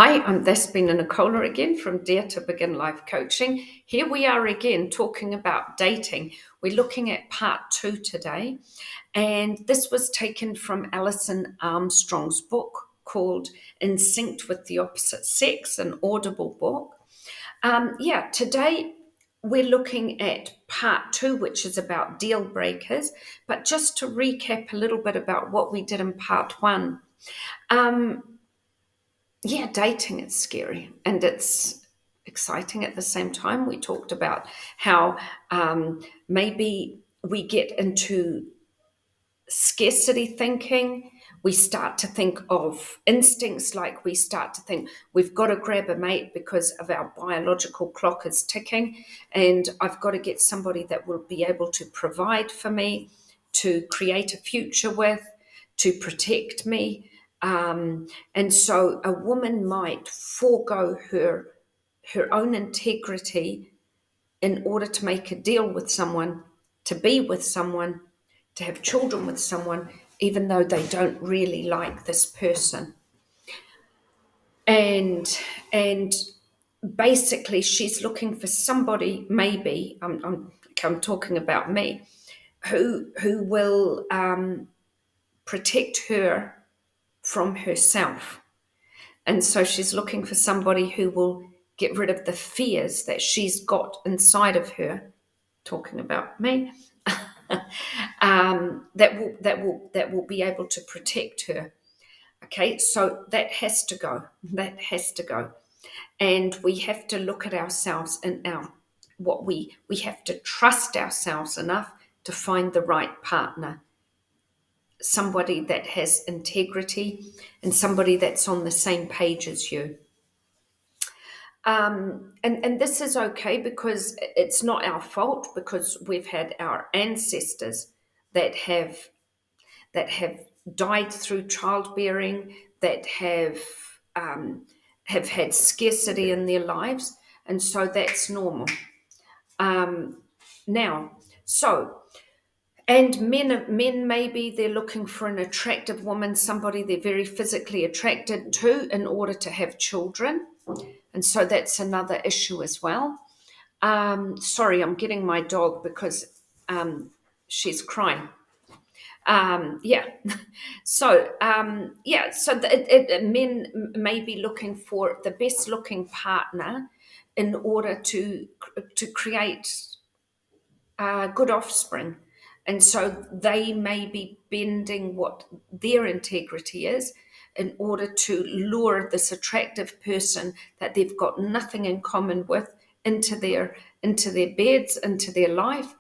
Hi, I'm Despina Nicola again from Dare to Begin Life Coaching. Here we are again talking about dating. We're looking at part 2 today, and this was taken from Alison Armstrong's book called In Sync with the Opposite Sex, an Audible book. Today we're looking at part 2, which is about deal breakers. But just to recap a little bit about what we did in part 1. Dating is scary and it's exciting at the same time. We talked about how maybe we get into scarcity thinking. We start to think of instincts, like we start to think we've got to grab a mate because of our biological clock is ticking, and I've got to get somebody that will be able to provide for me, to create a future with, to protect me. And so a woman might forego her own integrity in order to make a deal with someone, to be with someone, to have children with someone, even though they don't really like this person. And basically she's looking for somebody, maybe I'm talking about me, who will protect her from herself. And so she's looking for somebody who will get rid of the fears that she's got inside of her, talking about me, that will be able to protect her. Okay, so that has to go. That has to go. And we have to look at ourselves and we have to trust ourselves enough to find the right partner. Somebody that has integrity and somebody that's on the same page as you. And this is okay because it's not our fault, because we've had our ancestors that have died through childbearing, that have had scarcity in their lives, and so that's normal. Now, so. And men maybe they're looking for an attractive woman, somebody they're very physically attracted to in order to have children. And so that's another issue as well. Sorry, I'm getting my dog because she's crying. Men may be looking for the best looking partner in order to create good offspring. And so they may be bending what their integrity is in order to lure this attractive person that they've got nothing in common with into their beds, into their life,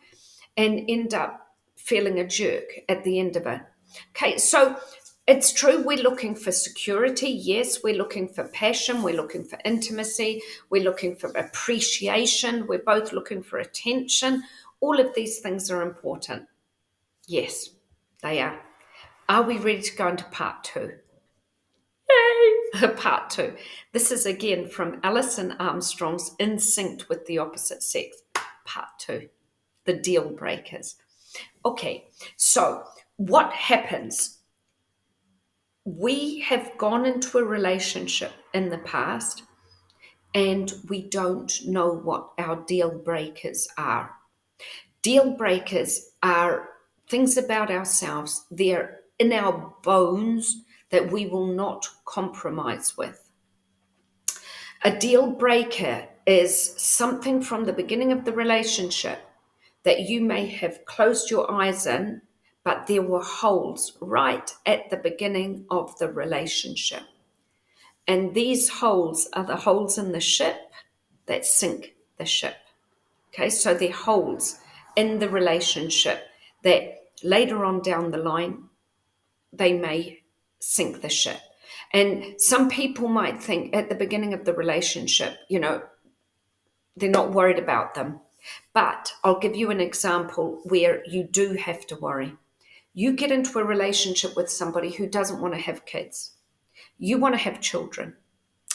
and end up feeling a jerk at the end of it. Okay, so it's true, we're looking for security. Yes, we're looking for passion. We're looking for intimacy. We're looking for appreciation. We're both looking for attention. All of these things are important. Yes, they are. Are we ready to go into part 2? Yay! Part 2. This is again from Alison Armstrong's In Sync with the Opposite Sex, part 2, the deal breakers. Okay, so what happens? We have gone into a relationship in the past and we don't know what our deal breakers are. Deal breakers are things about ourselves. They're in our bones that we will not compromise with. A deal breaker is something from the beginning of the relationship that you may have closed your eyes in, but there were holes right at the beginning of the relationship. And these holes are the holes in the ship that sink the ship. Okay, so they're holes in the relationship that later on down the line, they may sink the ship. And some people might think at the beginning of the relationship, they're not worried about them. But I'll give you an example where you do have to worry. You get into a relationship with somebody who doesn't want to have kids. You want to have children.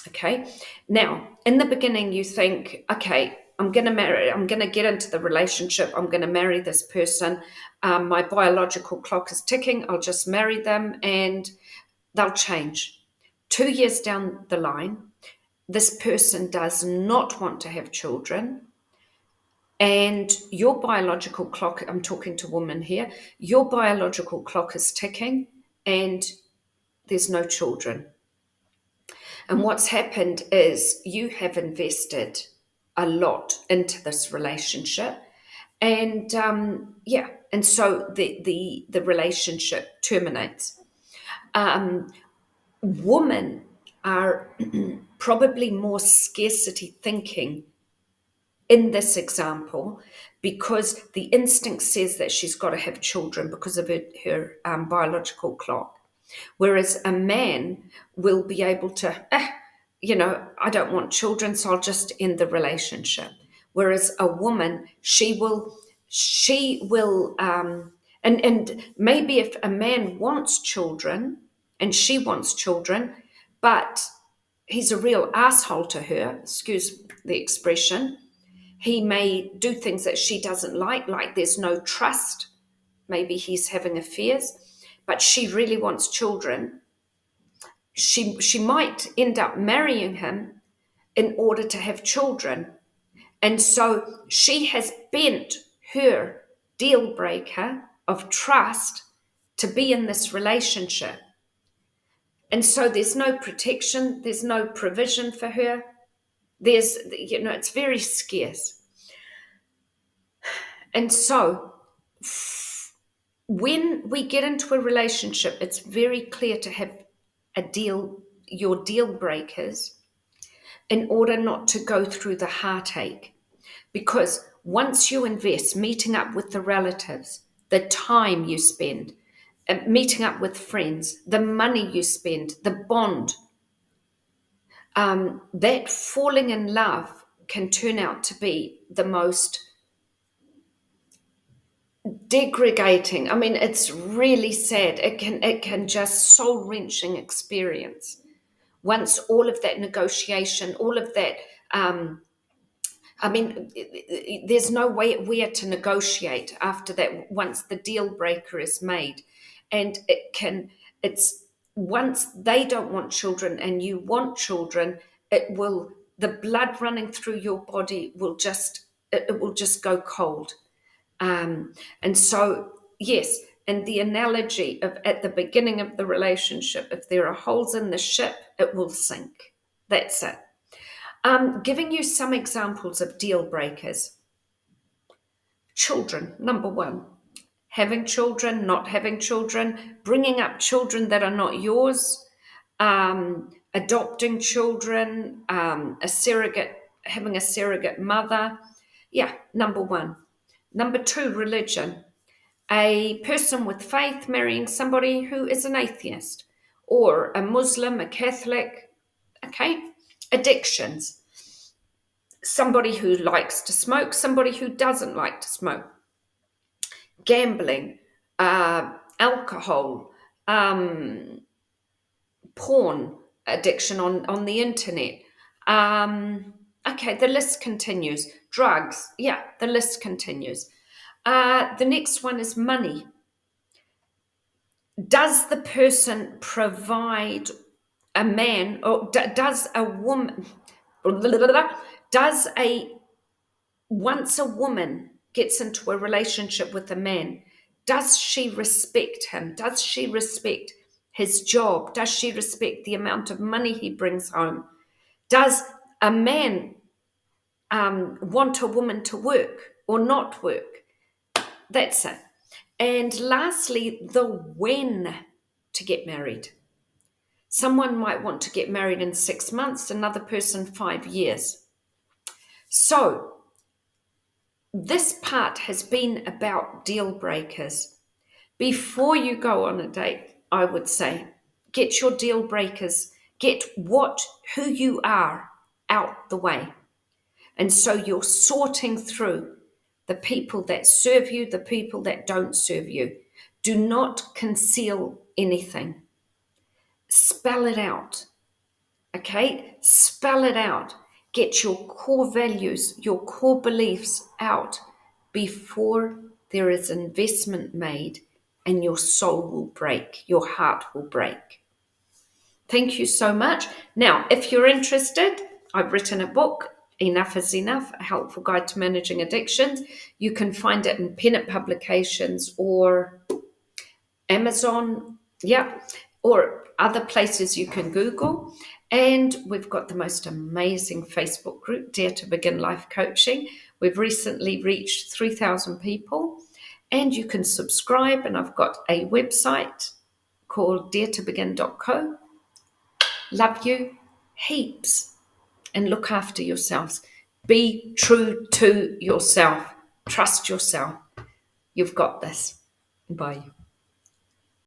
Okay. Now, in the beginning, you think, okay, I'm going to get into the relationship. I'm going to marry this person. My biological clock is ticking. I'll just marry them and they'll change. 2 years down the line, this person does not want to have children, and your biological clock, I'm talking to women here, your biological clock is ticking and there's no children. And what's happened is you have invested a lot into this relationship. And and so the relationship terminates. Women are probably more scarcity thinking in this example, because the instinct says that she's got to have children because of her biological clock. Whereas a man will be able to, I don't want children, so I'll just end the relationship. Whereas a woman, and maybe if a man wants children and she wants children, but he's a real asshole to her, excuse the expression, he may do things that she doesn't like there's no trust. Maybe he's having affairs, but she really wants children. She might end up marrying him in order to have children. And so she has bent her deal breaker of trust to be in this relationship. And so there's no protection, there's no provision for her. It's very scarce. And so when we get into a relationship, it's very clear to have your deal breakers, in order not to go through the heartache. Because once you invest, meeting up with the relatives, the time you spend, meeting up with friends, the money you spend, the bond, that falling in love can turn out to be the most degrading. I mean, it's really sad. It can just soul-wrenching experience. Once all of that negotiation, all of that, there's no way where to negotiate after that once the deal breaker is made. And it's once they don't want children and you want children, the blood running through your body it will just go cold. And so, yes, and the analogy of at the beginning of the relationship, if there are holes in the ship, it will sink. That's it. Giving you some examples of deal breakers. Children, number one. Having children, not having children, bringing up children that are not yours, adopting children, having a surrogate mother. Yeah, number one. Number two, religion. A person with faith marrying somebody who is an atheist, or a Muslim, a Catholic. Okay. Addictions. Somebody who likes to smoke, somebody who doesn't like to smoke. Gambling, alcohol, porn addiction on the internet. The list continues. Drugs, yeah, the list continues. The next one is money. Does the person provide a man, or does a woman, once a woman gets into a relationship with a man, does she respect him? Does she respect his job? Does she respect the amount of money he brings home? Does a man want a woman to work or not work? That's it. And lastly, the when to get married. Someone might want to get married in 6 months, another person 5 years. So this part has been about deal breakers. Before you go on a date, I would say, get your deal breakers, get who you are out the way. And so you're sorting through the people that serve you, the people that don't serve you. Do not conceal anything. Spell it out. Okay? Spell it out. Get your core values, your core beliefs out before there is investment made, and your soul will break, your heart will break. Thank you so much. Now, if you're interested, I've written a book, Enough is Enough, A Helpful Guide to Managing Addictions. You can find it in Pennant Publications or Amazon, yeah, or other places you can Google. And we've got the most amazing Facebook group, Dare to Begin Life Coaching. We've recently reached 3,000 people, and you can subscribe. And I've got a website called daretobegin.co. Love you heaps and look after yourselves. Be true to yourself. Trust yourself. You've got this. Bye.